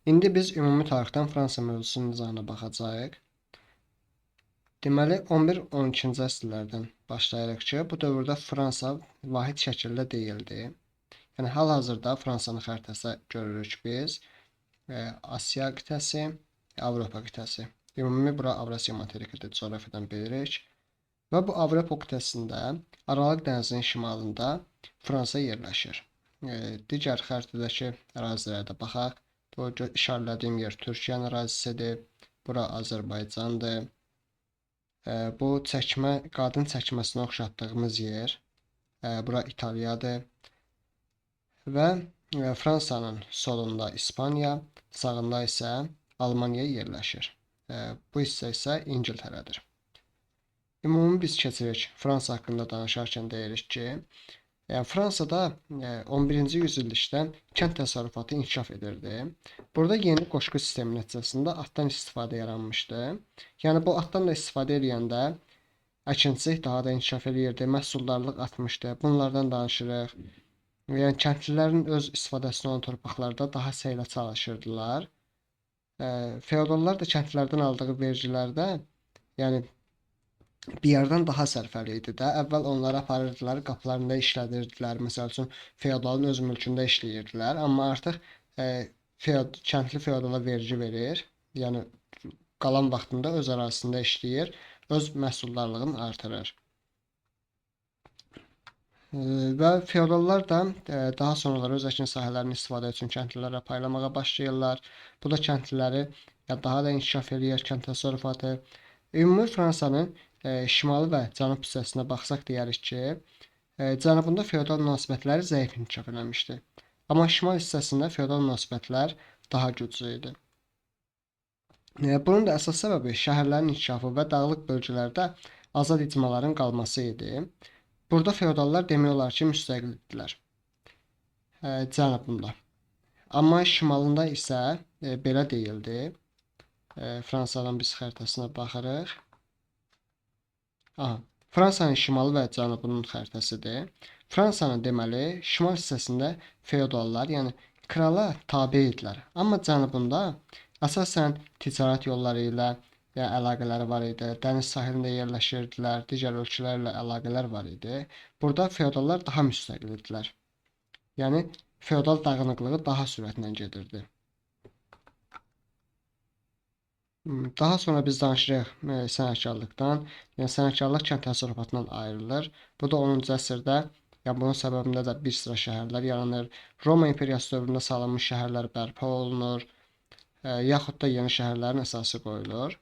İndi biz ümumi tarixdən Fransa mövzusunun izahına baxacağıq. Deməli, 11-12-ci əsrlərdən başlayaraq ki, bu dövrdə Fransa vahid şəkildə deyildi. Yəni hal-hazırda Fransanın xəritəsi görürük biz. Asiya qitəsi, Avropa qitəsi. Ümumi bura Avrasiya materikidir, coğrafiyadan bilirik. Və bu Avropa qitəsində Aralıq dənizinin şimalında Fransa yerləşir. Digər xəritədəki ərazilərə də baxaq. Bu işarələdiyim yer Türkiyənin ərazisidir. Bura Azərbaycandır. Bu qadın çəkməsinə oxşatdığımız yer. Bura İtaliyadır. Və Fransanın solunda İspaniya, sağında isə Almaniya yerləşir. Bu hissə isə İngiltərədir. Ümumi biz keçirik. Fransa haqqında danışarkən deyirik ki, Fransada 11-ci yüzillikdə kənd təsərrüfatı inkişaf edirdi. Burada yeni qoşqu sistemi nəticəsində atdan istifadə yaranmışdı. Yəni bu atdan da istifadə edəndə əkinçilik daha da inkişaf edirdi, məhsuldarlıq artmışdı. Bunlardan danışırıq. Yəni kəndlilərin öz istifadəsinə olan torpaqlarda daha səylə çalışırdılar. Feodallar da kəndlilərdən aldığı vergilərdə, yəni bir yerdən daha sərfəli idi də. Əvvəl onları aparırdılar, qapılarında işlədirdilər. Məsəl üçün feodalın öz mülkündə işləyirdilər, amma artıq kəndli feodala vergi verir. Yəni qalan vaxtında öz ərazisində işləyir, öz məhsuldarlığını artırır. Və feodallar da daha sonralar öz əkin sahələrini istifadə üçün kəndlilərə paylamağa başlayırlar. Bu da kəndliləri daha da inkişaf edir, kənd təsərrüfatı. Ümumi Fransanın şimali və cənub hissəsinə baxsaq deyərik ki, cənubunda feodal münasibətləri zəif inkişaf eləmişdi. Amma şimal hissəsində feodal münasibətlər daha güclü idi. Bunun da əsas səbəbi şəhərlərin inkişafı və dağlıq bölgələrdə azad icmaların qalması idi. Burada feodallar demək olar ki, müstəqil idilər cənubunda. Amma şimalında isə belə deyildi. Fransanın biz xəritəsinə baxırıq. Fransanın şimalı və cənubunun xəritəsidir. Fransanın deməli şimal hissəsində feodallar, yəni krala tabe idilər. Amma cənubunda əsasən ticarət yolları ilə əlaqələri var idi. Dəniz sahilində yerləşirdilər, digər ölkələrlə əlaqələr var idi. Burada feodallar daha müstəqil idilər. Yəni feodal dağınıqlığı daha sürətlə gedirdi. Daha sonra biz danışırıq sənətkarlıqdan. Yəni sənətkarlıq kənd təsərrüfatından ayrılır. Bu da 10-cu əsrdə, yəni bunun səbəbində də bir sıra şəhərlər yaranır. Roma imperiyası dövründə salınmış şəhərlər bərpa olunur, yaxud da yeni şəhərlərin əsası qoyulur.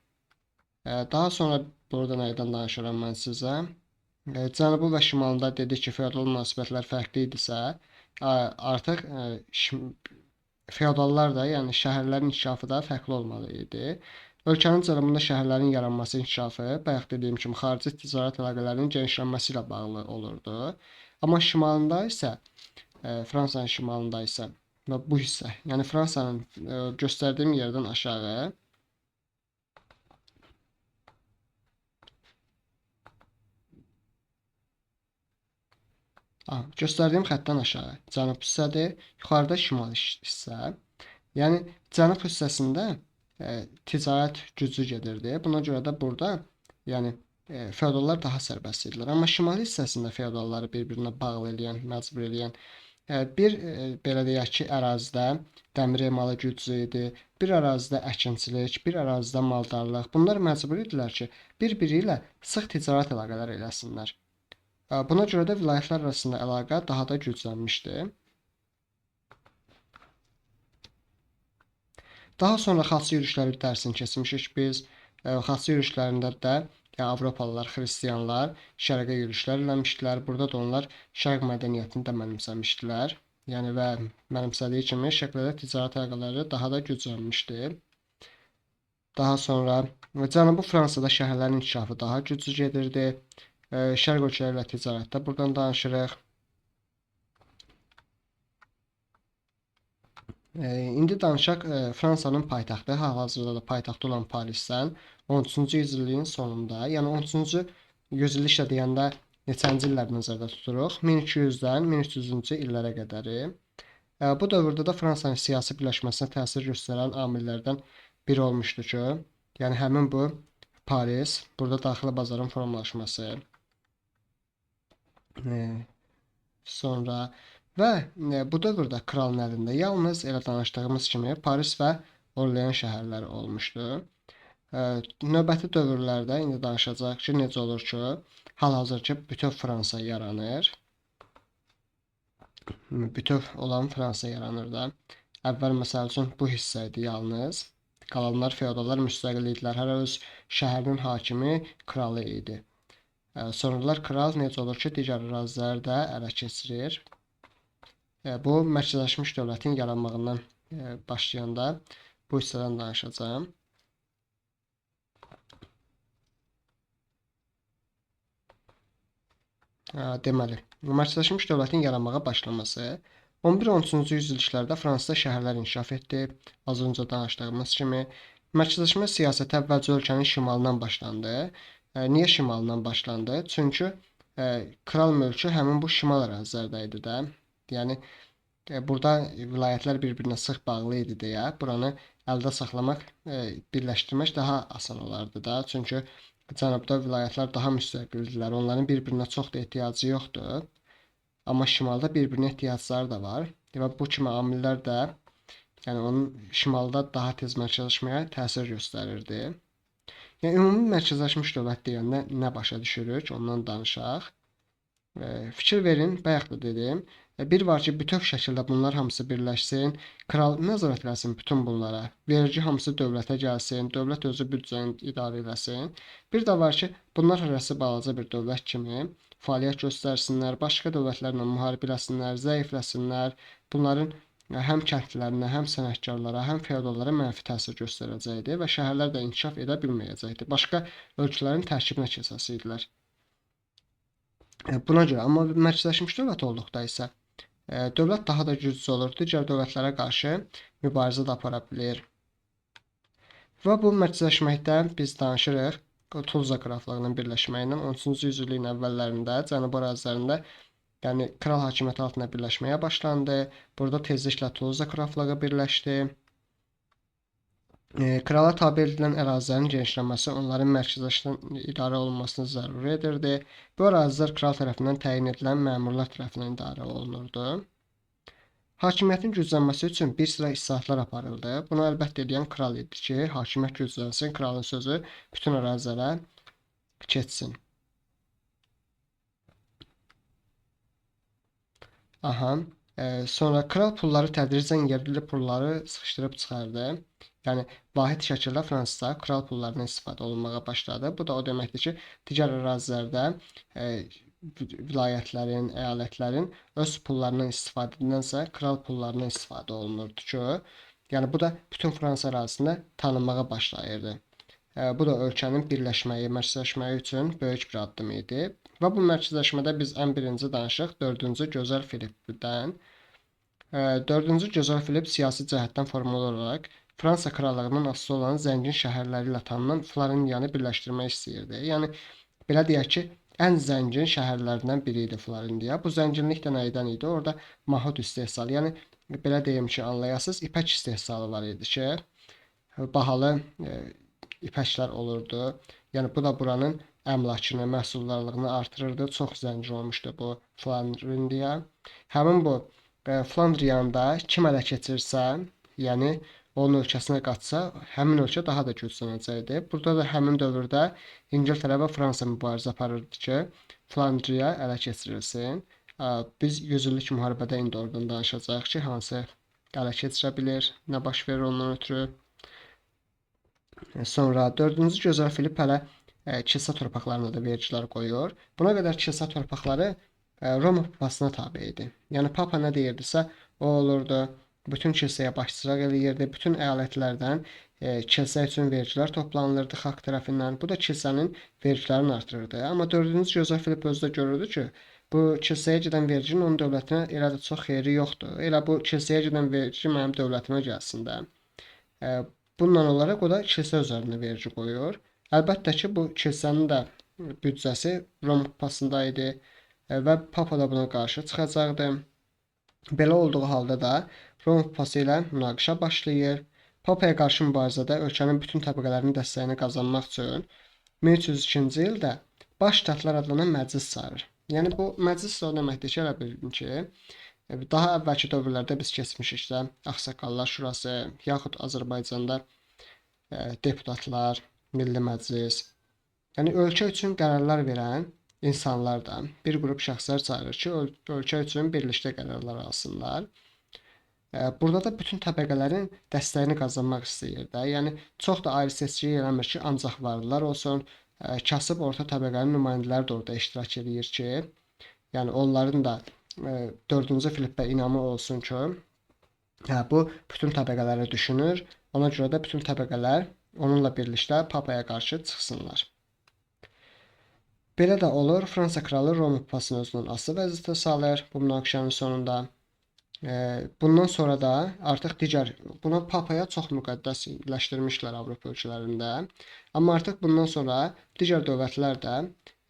Daha sonra burada nədən danışıram mən sizə? Cənubu və şimalında dedik ki, feodal münasibətlər fərqli idisə, artıq feodallar da, yəni şəhərlərin inkişafı da fərqli olmalı idi. Ölkənin cənubunda şəhərlərin yaranması inkişafı, bayaq dediyim kimi, xarici ticarət əlaqələrinin genişlənməsi ilə bağlı olurdu. Amma şimalında isə, Fransanın şimalında isə bu hissə, yəni Fransanın göstərdiyim yerdən aşağı göstərdiyim xəttdən aşağı cənub hissədir, yuxarıda şimal hissə. Yəni cənub hissəsində ticarət güclü gedirdi. Buna görə də burada yəni feodallar daha sərbəst idilər. Amma şimali hissəsində feodalları bir-birinə bağlı edən, məcbur edən bir belə deyək ki, ərazidə dəmir emalı güclü idi, bir ərazidə əkinçilik, bir ərazidə maldarlıq. Bunlar məcbur idilər ki, bir-biri ilə sıx ticarət əlaqələri eləsinlər. Buna görə də vilayətlər arasında əlaqə daha da güclənmişdi. Daha sonra xalçı yürüşləri dərsini keçmişik biz. Xalçı yürüşlərində də Avropalılar, xristianlar şərqə yürüşlər eləmişdilər. Burada da onlar şərq mədəniyyətini də mənimsəmişdilər. Yəni və mənimsədiyi kimi şərqdə ticarət əlaqələri daha da güclənmişdi. Daha sonra Cənubi Fransada şəhərlərin inkişafı daha güclü gedirdi. Şərq ölkələri ilə ticarətdə buradan danışırıq. İndi danışaq Fransanın paytaxtı, hal-hazırda da paytaxtı olan Parisdən 13-cü yüzilliyin sonunda, yəni 13-cü yüzillik deyəndə neçənci illər nəzərdə tuturuq? 1200-dən 1300-cü illərə qədəri Bu dövrdə də Fransanın siyasi birləşməsinə təsir göstərən amillərdən biri olmuşdu ki, yəni həmin bu Paris, burada daxili bazarın formalaşması, e, sonra və bu dövrdə kralın əlində yalnız elə danışdığımız kimi Paris və Orlean şəhərləri olmuşdu. Növbəti dövrlərdə indi danışacağıq ki, necə olur ki, hal-hazırki bütöv Fransa yaranır. Bütöv olan Fransa yaranır da. Əvvəl məsəl üçün bu hissə idi yalnız. Qalanlar feodallar müstəqil idilər. Hər öz şəhərinin hakimi kralı idi. Sonralar kral necə olur ki, digər əraziləri də ələ keçirir. Bu mərkəzləşmiş dövlətin yaranmağından başlayanda bu hissədən danışacağım. Deməli, mərkəzləşmiş dövlətin yaranmağa başlaması 11-13-cü yüzilliklərdə Fransada şəhərlər inkişaf etdi. Az öncə danışdığımız kimi, mərkəzləşmə siyasəti əvvəlcə ölkənin şimalından başlandı. Niyə şimalından başlandı? Çünki kral mülkü həmin bu şimal ərazilərdə idi də. Yəni burada vilayətlər bir-birinə sıx bağlı idi deyə buranı əldə saxlamaq, birləşdirmək daha asan olardı da. Çünki cənubda vilayətlər daha müstəqildirlər. Onların bir-birinə çox da ehtiyacı yoxdur. Amma şimalda bir-birinə ehtiyacları da var. Və bu kimi amillər də yəni onun şimalda daha tez mərkəzləşməyə təsir göstərirdi. Yəni ümumi mərkəzləşmiş dövlət deyəndə nə başa düşürük? Ondan danışaq. Fikir verin, bayaq da dedim. Bir var ki, bütöv şəkildə bunlar hamısı birləşsin, kral nəzarət eləsin bütün bunlara, vergi hamısı dövlətə gəlsin, dövlət özü büdcəni idarə eləsin. Bir də var ki, bunlar arası balaca bir dövlət kimi fəaliyyət göstərsinlər, başqa dövlətlərlə müharibə eləsinlər, zəifləsinlər. Bunların həm kəndlilərinə, həm sənətkarlara, həm feodallara mənfi təsir göstərəcəkdi və şəhərlər də inkişaf edə bilməyəcəkdi. Başqa ölkələrin tərkibinə keçəsiydilər. Buna görə, amma mərkəzləşmiş dövlət olduqda isə dövlət daha da güclü olur, digər dövlətlərə qarşı mübarizə də apara bilir. Və bu mərkəzləşməkdə biz danışırıq Tulza qraflığının birləşməyindən 13-cü yüzilliyin əvvəllərində Cənubi ərazilərində yəni kral hakimiyyəti altında birləşməyə başlandı. Burada tezliklə Tulza qraflığı birləşdi. Krala tabe edilən ərazilərin genişlənməsi onların mərkəzləşdən idarə olunmasını zəruri edirdi. Bu ərazilər kral tərəfindən təyin edilən məmurlar tərəfindən idarə olunurdu. Hakimiyyətin güclənməsi üçün bir sıra islahatlar aparıldı. Bunu əlbəttə edən kral idi ki, hakimiyyət güclənsin, kralın sözü bütün ərazilərə keçsin. Sonra kral pulları tədricən yerli pulları sıxışdırıb çıxardı. Yəni vahid şəkildə Fransada kral pullarından istifadə olunmağa başladı. Bu da o deməkdir ki, digər ərazilərdə vilayətlərin, əyalətlərin öz pullarından istifadə edilənsə kral pullarından istifadə olunurdu ki, yəni bu da bütün Fransa ərazisində tanınmağa başlayırdı. Bu da ölkənin birləşməyi, mərkəzləşməyi üçün böyük bir addım idi. Və bu mərkəzləşmədə biz ən birinci danışıq 4-cü Gözəl Filipdən. 4-cü Gözəl Filip siyasi cəhətdən formal olaraq Fransa krallığının asılı olan zəngin şəhərləri ilə tanınan Florandiyanı birləşdirmək istəyirdi. Yəni belə deyək ki, ən zəngin şəhərlərdən biri idi Florandiya. Bu zənginlik də nədən idi? Orada mahud istehsalı, yəni belə deyim ki, anlayasınız, ipək istehsalı var idi ki, bahalı ipəklər olurdu. Yəni bu da buranın əmlakını, məhsuldarlığını artırırdı. Çox zəngin olmuşdu bu Flandriya. Həmin bu Flandriyanı da kim ələ keçirsə, yəni onun ölkəsinə qaçsa, həmin ölkə daha da güclənəcəkdi. Burada da həmin dövrdə İngiltərə və Fransa mübarizə aparırdı ki, Flandriya ələ keçirilsin. Biz 100 illik müharibədə indi oradan danışacağıq ki, hansı ələ keçirə bilir, nə baş verir ondan ötürü. Sonra 4-cü Gözəl Filip hələ kilsə torpaqlarına da vergilər qoyur. Buna qədər kilsə torpaqları Roma papasına tabe idi. Yəni papa nə deyirdisə, o olurdu. Bütün kilsəyə başçılıq eləyirdi. Bütün əyalətlərdən kilsə üçün vergilər toplanılırdı xalq tərəfindən. Bu da kilsənin vergilərini artırırdı. Amma 4-cü Gözəl Filip özü də görürdü ki, bu kilsəyə gedən verginin onun dövlətinə elə də çox xeyri yoxdur. Elə bu kilsəyə gedən vergi mənim dövlətimə gəlsin də. Bununla olaraq o da kilsə üzərinə vergi qoyur. Əlbəttə ki, bu kilsənin də büdcəsi Roma papasında idi və papa da buna qarşı çıxacaqdı. Belə olduğu halda da Roma Papası ilə münaqişə başlayır. Papaya qarşı mübarizədə ölkənin bütün təbəqələrinin dəstəyini qazanmaq üçün 1302-ci ildə Baş Ştatlar adlanan məclis çağırır. Yəni bu məclis o deməkdir ki, elə bilin ki, daha əvvəlki dövrlərdə biz keçmişikdə Ağsaqqallar Şurası, yaxud Azərbaycanda deputatlar, Milli Məclis, yəni ölkə üçün qərarlar verən insanlar da bir qrup şəxslər çağırır ki, ölkə üçün birlikdə qərarlar alsınlar. Burada da bütün təbəqələrin dəstəyini qazanmaq istəyir də. Yəni çox da ayrı seçkilik eləmir ki, ancaq varlılar olsun. Kasıb orta təbəqənin nümayəndələri də orada iştirak edir ki, yəni onların da 4-cü Filippə inamı olsun ki, bu bütün təbəqələri düşünür. Ona görə də bütün təbəqələr onunla birlikdə papaya qarşı çıxsınlar. Belə də olur. Fransa kralı Roma papasını özündən asılı vəziyyətə salır bu münaqişənin sonunda. Bundan sonra da artıq buna papaya çox müqəddəsləşdirmişlər Avropa ölkələrində. Amma artıq bundan sonra digər dövlətlər də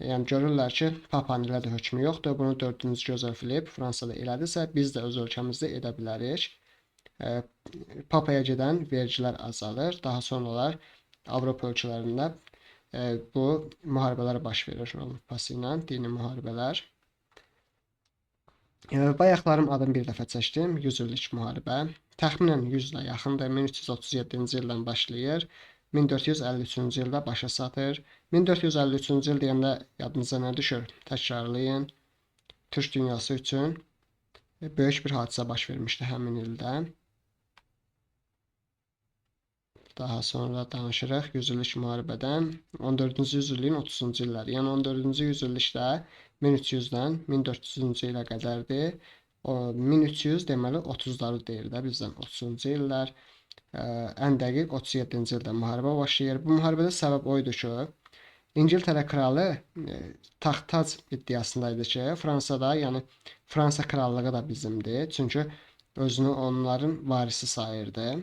yəni görürlər ki, papanın elə də hökmü yoxdur. Bunu 4-cü Jozef Filip Fransada elədisə, biz də öz ölkəmizdə edə bilərik. Papaya gedən vergilər azalır. Daha sonralar Avropa ölkələrində bu müharibələr baş verir Roma papası ilə, dini müharibələr. Bayaqlarım adını bir dəfə çəkdim. 100 illik müharibə. Təxminən 100 ilə yaxındır. 1337-ci ildən başlayır. 1453-cü ildə başa çatır. 1453-cü il deyəndə yadınıza nə düşür? Təkrarlayın. Türk dünyası üçün böyük bir hadisə baş vermişdi həmin ildə. Daha sonra danışırıq 100 illik müharibədən. 14-cü yüzilliyin 30-cu illəri. Yəni 14-cü yüzillikdə 1300-dən 1400-cü ilə qədərdir. O 1300 deməli 30-ları deyir də bizdən 30-cu illər. Ən dəqiq 37-ci ildə müharibə başlayır. Bu müharibədə səbəb o idi ki, İngiltərə kralı taxt-tac iddiasındaydı ki, Fransada, yəni Fransa krallığı da bizimdir. Çünki özünü onların varisi sayırdı.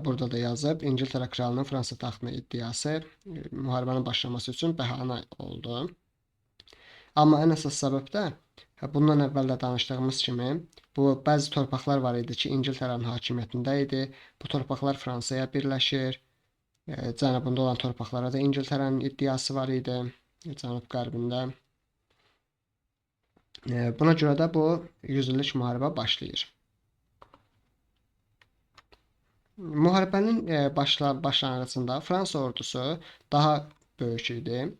Burada da yazıb İngiltərə kralının Fransa taxtına iddiası müharibənin başlaması üçün bəhanə oldu. Amma ən əsas səbəb də bundan əvvəl də danışdığımız kimi bu bəzi torpaqlar var idi ki, İngiltərənin hakimiyyətində idi. Bu torpaqlar Fransaya birləşir. Cənubunda olan torpaqlara da İngiltərənin iddiası var idi, cənub-qərbində. Buna görə də bu 100 illik müharibə başlayır. Müharibənin başlanğıcında Fransa ordusu daha böyük idi.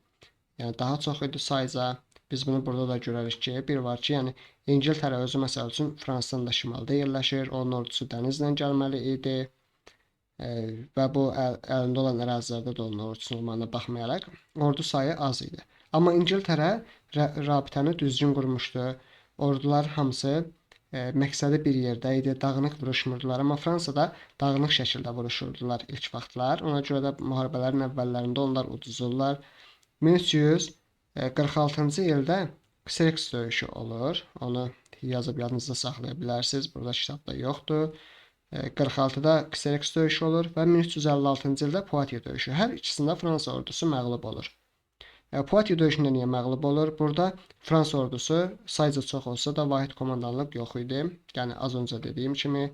Yəni daha çox idi sayca. Biz bunu burada da görərik ki, bir var ki, yəni İngiltərə özü məsəl üçün Fransanın da şimalda yerləşir. Onun ordusu dənizlə gəlməli idi. Və bu əlində olan ərazilərdə də onun ordusunun olmağına baxmayaraq ordu sayı az idi. Amma İngiltərə rabitəni düzgün qurmuşdu. Ordular hamısı məqsədi bir yerdə idi, dağınıq vuruşmurdular. Amma Fransada dağınıq şəkildə vuruşurdular ilk vaxtlar. Ona görə də müharibələrin əvvəllərində onlar uduzurlar. 1346-cı ildə Xerxes döyüşü olur. Onu yazıb yadınızda saxlaya bilərsiniz. Burada kitabda yoxdur. 46-da Xerxes döyüşü olur və 1356-cı ildə Poitiers döyüşü. Hər ikisində Fransa ordusu məğlub olur. Poitiers döyüşündə niyə məğlub olur? Burada Fransa ordusu sayca çox olsa da vahid komandanlıq yox idi. Yəni az öncə dediyim kimi.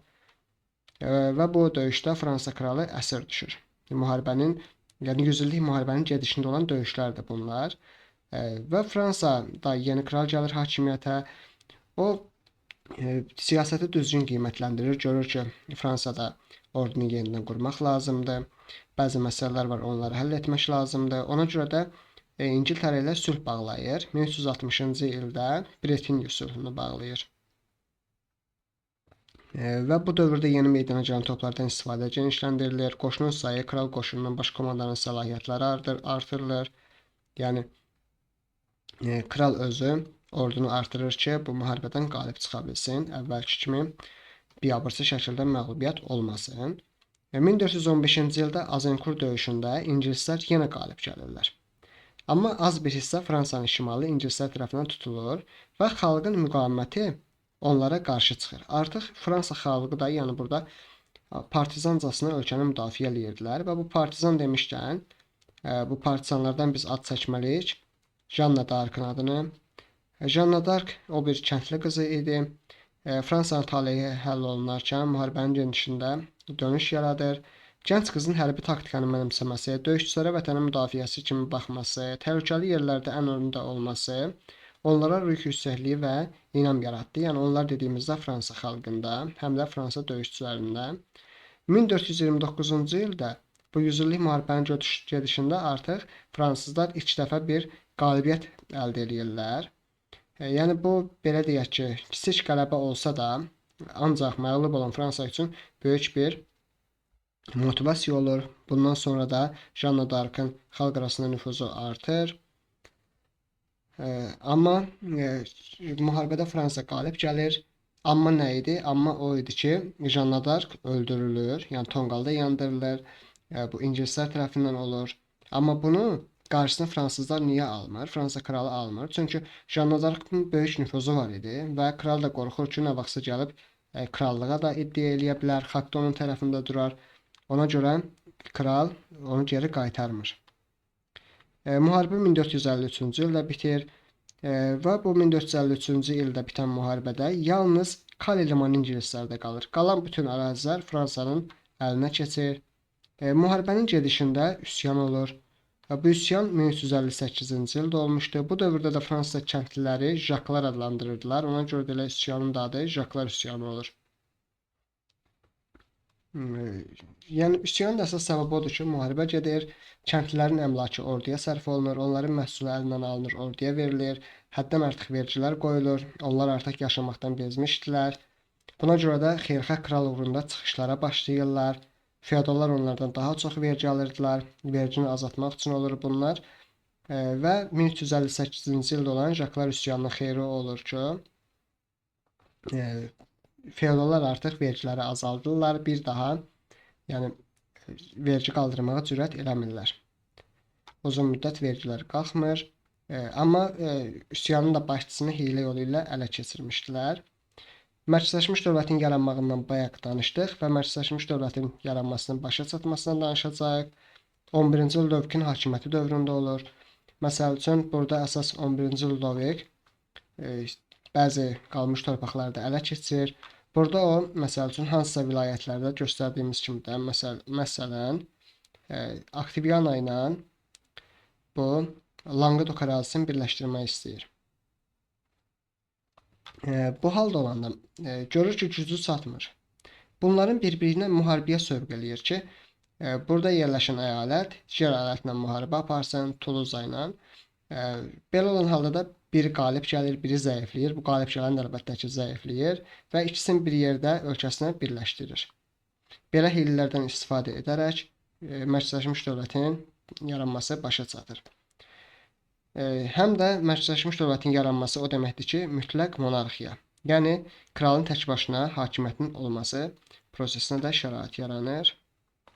Və bu döyüşdə Fransa kralı əsir düşür. Müharibənin, yəni 100 illik müharibənin gedişində olan döyüşlərdir bunlar. Və Fransada yeni kral gəlir hakimiyyətə. O siyasəti düzgün qiymətləndirir. Görür ki, Fransada ordunu yenidən qurmaq lazımdır. Bəzi məsələlər var, onları həll etmək lazımdır. Ona görə də İngiltərə ilə sülh bağlayır. 1360-cı ildə Bretanya sülhünü bağlayır. Və bu dövrdə yeni meydana gələn toplardan istifadə genişləndirilir. Qoşunun sayı kral qoşununun baş komandanın səlahiyyətləri artırılır. Yəni kral özü ordunu artırır ki, bu müharibədən qalib çıxa bilsin. Əvvəlki kimi biabırçı şəkildə məğlubiyyət olmasın. 1415-ci ildə Azincourt döyüşündə ingilislər yenə qalib gəlirlər. Amma az bir hissə Fransanın şimalı ingilislər tərəfindən tutulur və xalqın müqaviməti onlara qarşı çıxır. Artıq Fransa xalqı da, yəni burada partizancasına ölkəni müdafiə edirdilər və bu partizan demişkən, bu partizanlardan biz ad çəkməliyik. Janna d'Arc'ın adını, Janna Dark o bir kəndli qızı idi. Fransanın taleyi həll olunarkən müharibənin gedişində dönüş yaradır. Gənc qızın hərbi taktikanı mənimsəməsi, döyüşçülərə vətənin müdafiəsi kimi baxması, təhlükəli yerlərdə ən önündə olması onlara ruh yüksəkliyi və inam yaratdı. Yəni onlar dediyimizdə Fransa xalqında, həm də Fransa döyüşçülərində. 1429-cu ildə bu 100 illik müharibənin gedişində artıq fransızlar ilk dəfə bir qalibiyyət əldə edirlər. Yəni bu belə deyək ki, kiçik qələbə olsa da, ancaq məğlub olan Fransa üçün böyük bir motivasiya olur. Bundan sonra da Janna d'Arc'ın xalq arasında nüfuzu artır. Amma müharibədə Fransa qalib gəlir. Amma nə idi? Amma o idi ki, Janna d'Arc öldürülür, yəni tonqalda yandırılır. Bu ingilislər tərəfindən olur. Amma bunu qarşısını fransızlar niyə almır? Fransa kralı almır. Çünki Janna d'Arc'ın böyük nüfuzu var idi və kral da qorxur ki, nə vaxtsa gəlib krallığa da iddia eləyə bilər, xalq da onun tərəfində durar. Ona görə kral onu geri qaytarmır. Müharibə 1453-cü ildə bitir və bu 1453-cü ildə bitən müharibədə yalnız Calais limanı ingilislərdə qalır. Qalan bütün ərazilər Fransanın əlinə keçir. Müharibənin gedişində üsyan olur. Bu üsyan 1358-ci ildə olmuşdu. Bu dövrdə də Fransa kəndliləri Jaklar adlandırırdılar. Ona görə də elə üsyanın da adı Jaklar üsyanı olur. Yəni üsyanın da əsas səbəbi odur ki, müharibə gedir. Kəndlilərin əmlakı orduya sərf olunur. Onların məhsulu əlindən alınır, orduya verilir. Həddən artıq vergilər qoyulur. Onlar artıq yaşamaqdan bezmişdilər. Buna görə də xeyirxah kral uğrunda çıxışlara başlayırlar. Feodallar onlardan daha çox vergi alırdılar. Vergini azaltmaq üçün olur bunlar. Və 1358-ci ildə olan Jaklar üsyanının xeyri olur ki, feodallar artıq vergiləri azaldırlar. Bir daha yəni vergi qaldırmağa cürət eləmirlər. Uzun müddət vergilər qalxmır. Amma üsyanın da başçısını hiylə yolu ilə ələ keçirmişdilər. Mərkəzləşmiş dövlətin yaranmağından bayaq danışdıq və mərkəzləşmiş dövlətin yaranmasının başa çatmasından danışacağıq. 11-ci Ludovikin hakimiyyəti dövründə olur. Məsəl üçün, burada əsas 11-ci Ludovik bəzi qalmış torpaqlarda ələ keçir. Burada o, məsəl üçün, hansısa vilayətlərdə göstərdiyimiz kimi də, məsələn, Aktiviana ilə bu Languedoc ərazisini birləşdirmək istəyir. Bu halda olanda görür ki, gücü çatmır. Bunların bir-birinə müharibəyə sövq eləyir ki, burada yerləşən əyalət digər əyalətlə müharibə aparsın, Tuluza ilə. Belə olan halda da biri qalib gəlir, biri zəifləyir. Bu qalib gələn də əlbəttə ki, zəifləyir və ikisini bir yerdə ölkəsinə birləşdirir. Belə hiylələrdən istifadə edərək mərkəzləşmiş dövlətin yaranması başa çatır. Həm də mərkəzləşmiş dövlətin yaranması o deməkdir ki, mütləq monarxiya, yəni kralın tək başına hakimiyyətinin olması prosesinə də şərait yaranır.